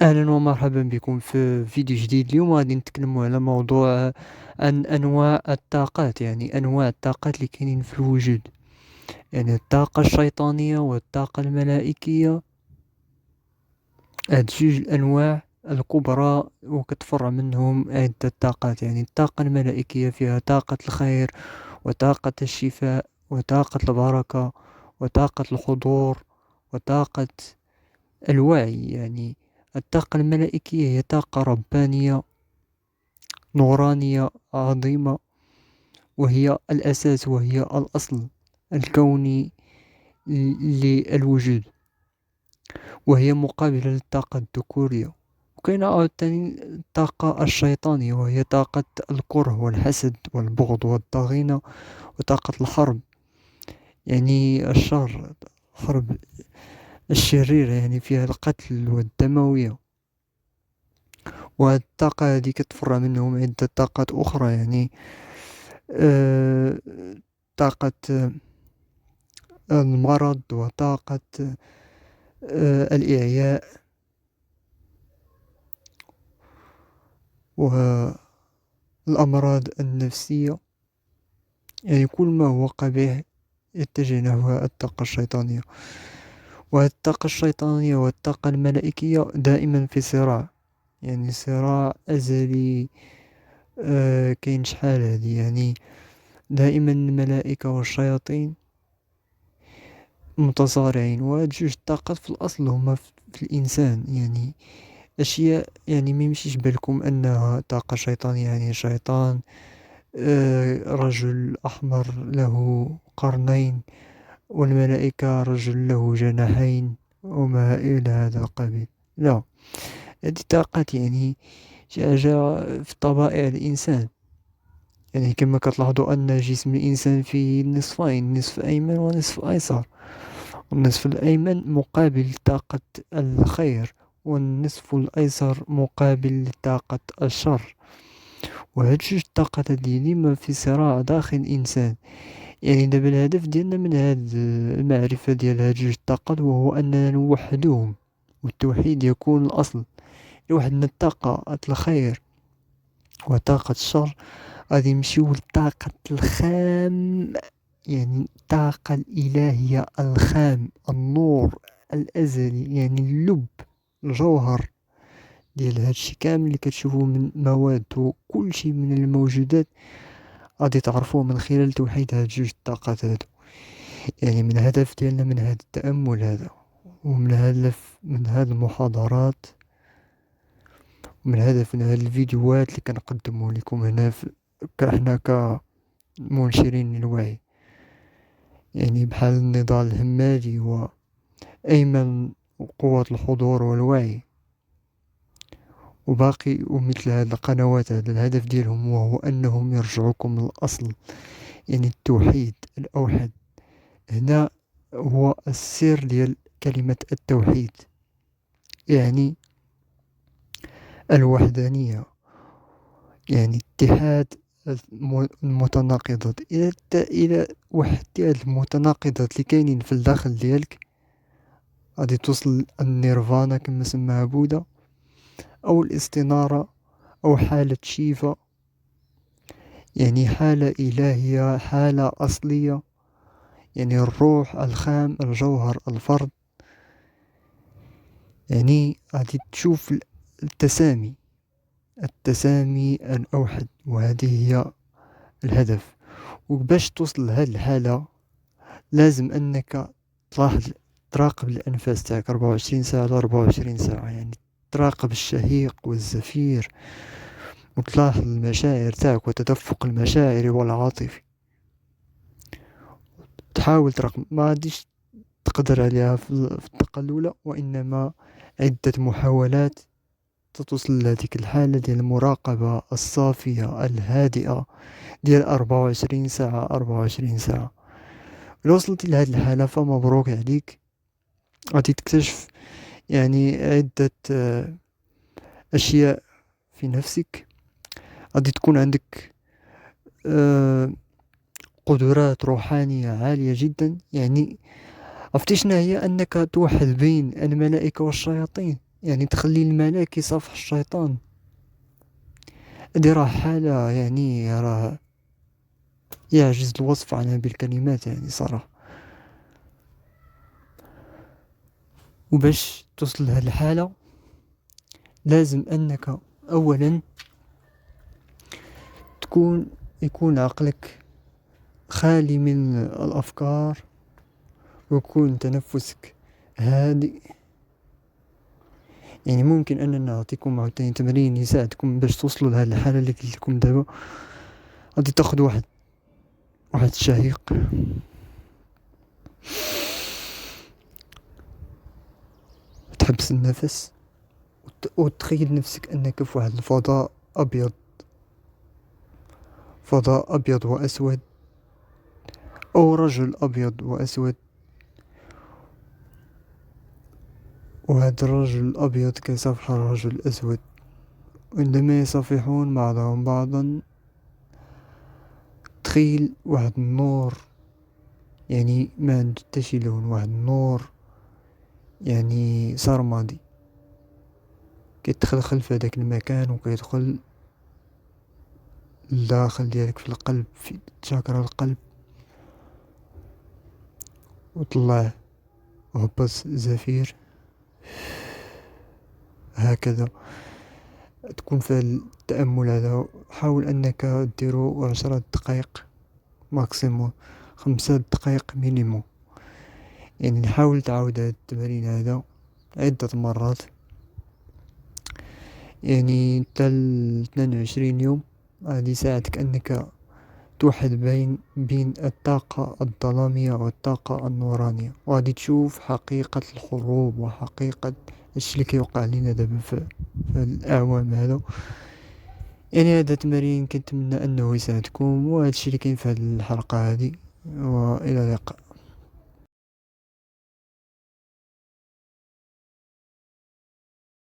أهلا ومرحبا بكم في فيديو جديد. اليوم غادي نتكلموا على موضوع عن أنواع الطاقات، يعني أنواع الطاقات اللي كاينين في الوجود، يعني الطاقة الشيطانية والطاقة الملائكية. هاد جوج الأنواع الكبرى وكتفرع منهم عدة طاقات. يعني الطاقة الملائكية فيها طاقة الخير وطاقة الشفاء وطاقة البركة وطاقة الحضور وطاقة الوعي. يعني الطاقة الملائكية هي طاقة ربانية نورانية عظيمة، وهي الأساس وهي الأصل الكوني للوجود، وهي مقابلة للطاقة الذكورية. وكاين عاوتاني الطاقة الشيطانية، وهي طاقة الكره والحسد والبغض والضغينة وطاقة الحرب، يعني الشر، الحرب الشريرة، يعني فيها القتل والدموية. وهاد الطاقة هادي كتفرع منهم عدة طاقات أخرى، يعني آه، طاقة المرض وطاقة الإعياء والأمراض النفسية. يعني كل ما هو قبيح يتجه نحو الطاقة الشيطانية. والطاقة الشيطانية والطاقة الملائكية دائما في صراع، يعني صراع أزلي. كاين شحال هادي، يعني دائما الملائكة والشياطين متصارعين. وهاد جوج طاقات في الأصل هما في الإنسان، يعني أشياء يعني ما يمشيش بالكم أنها طاقة شيطانية، يعني شيطان رجل أحمر له قرنين، والملائكة رجل له جناحين وما إلى هذا القبيل. لا، هذه طاقات يعني شي حاجة في طبائع الإنسان. يعني كما كتلاحظوا أن جسم الإنسان فيه نصفين، نصف أيمن ونصف أيسر. النصف الأيمن مقابل طاقة الخير، والنصف الأيسر مقابل لطاقة الشر. وهاد جوج الطاقات هادي ديما في صراع داخل الإنسان. يعني دابا الهدف ديالنا من هاد المعرفة ديال هاد جوج الطاقات وهو أننا نوحدوهم، والتوحيد يكون الأصل. إلا وحدنا الطاقة الخير وطاقة الشر، غادي نمشيو لطاقة الخام، يعني الطاقة الإلهية الخام، النور الأزلي، يعني اللب، الجوهر ديال هادشي كامل اللي كتشوفوه من مواد وكل شيء من الموجودات. غادي تعرفوه من خلال توحيد هاد جوج الطاقات هادو. يعني من الهدف ديالنا من هاد التأمل هذا، ومن هدف من هاد المحاضرات، ومن هدف من هاد الفيديوهات اللي كنقدمه لكم هنا كاحنا كمنشرين للوعي، يعني بحال النضال الهمالي وأيمن قوة الحضور والوعي وباقي ومثل هاد القنوات. هذا الهدف ديالهم وهو أنهم يرجعوكم للأصل، يعني التوحيد الأوحد. هنا هو السر ديال كلمة التوحيد، يعني الوحدانية، يعني اتحاد المتناقضات. إلى وحدت هاد المتناقضات اللي كاينين في الداخل ديالك، غادي توصل النيرفانا كما سماها بوذا، أو الاستنارة، أو حالة شيفا، يعني حالة إلهية، حالة أصلية، يعني الروح الخام، الجوهر، الفرد. يعني غادي تشوف التسامي، التسامي الأوحد، وهذه هي الهدف. وباش توصل لهذه الحالة لازم أنك تلاحظ، تراقب الأنفاس تاعك 24 ساعة على 24 ساعة، يعني تراقب الشهيق والزفير، وتلاحظ المشاعر تاعك وتدفق المشاعر والعاطفي. تحاول تراقب، ما غاديش تقدر عليها في الدقة الأولى، وإنما عدة محاولات توصل لهذيك الحالة ديال المراقبة الصافية الهادئة ديال 24 ساعة 24 ساعة. لو وصلت لهذه الحالة فمبروك عليك، غادي تكتشف يعني عدة أشياء في نفسك. غادي تكون عندك آه، قدرات روحانية عالية جدا. يعني عرفتي شنو هي؟ أنك توحد بين الملائكة والشياطين. يعني تخلي الملاك يصافح الشيطان. هادي راه حالة يعني راه يعجز الوصف عنها بالكلمات يعني صراحة. وباش توصل لهاد الحالة لازم أنك أولا يكون عقلك خالي من الأفكار، ويكون تنفسك هادئ. يعني ممكن أننا نعطيكم عاوتاني تمرين يساعدكم باش توصلوا لهاد الحالة اللي قلت لكم دابا. غادي تاخد واحد الشهيق، تحبس النفس، وتخيل نفسك أنك في واحد الفضاء أبيض، فضاء أبيض وأسود، أو رجل أبيض وأسود. وهذا الرجل الأبيض كيصافح الرجل الأسود، وعندما يصافحون بعضهم بعضا تخيل واحد النور، يعني ما عنده حتى شي لون، واحد النور يعني سرمدي كيتخلخل في هذاك المكان وكيدخل لداخل ديالك في القلب، في تشاكرا القلب، وطلع وهبط زفير هكذا. تكون في التأمل هذا. حاول أنك ديرو 10 دقائق ماكسيموم، 5 دقائق مينيموم. يعني حاول تعاود هذا التمرين هذا عدة مرات، يعني حتى 22 يوم. غادي يساعدك أنك توحد بين الطاقة الظلامية والطاقة النورانية، وغادي تشوف حقيقة الحروب وحقيقة الشي اللي كيوقع لنا دابا في الأعوام هذا. يعني هذا التمرين كنتمنى أنه يساعدكم، وهذا الشي اللي كاين في هذه الحلقة هذه، وإلى اللقاء.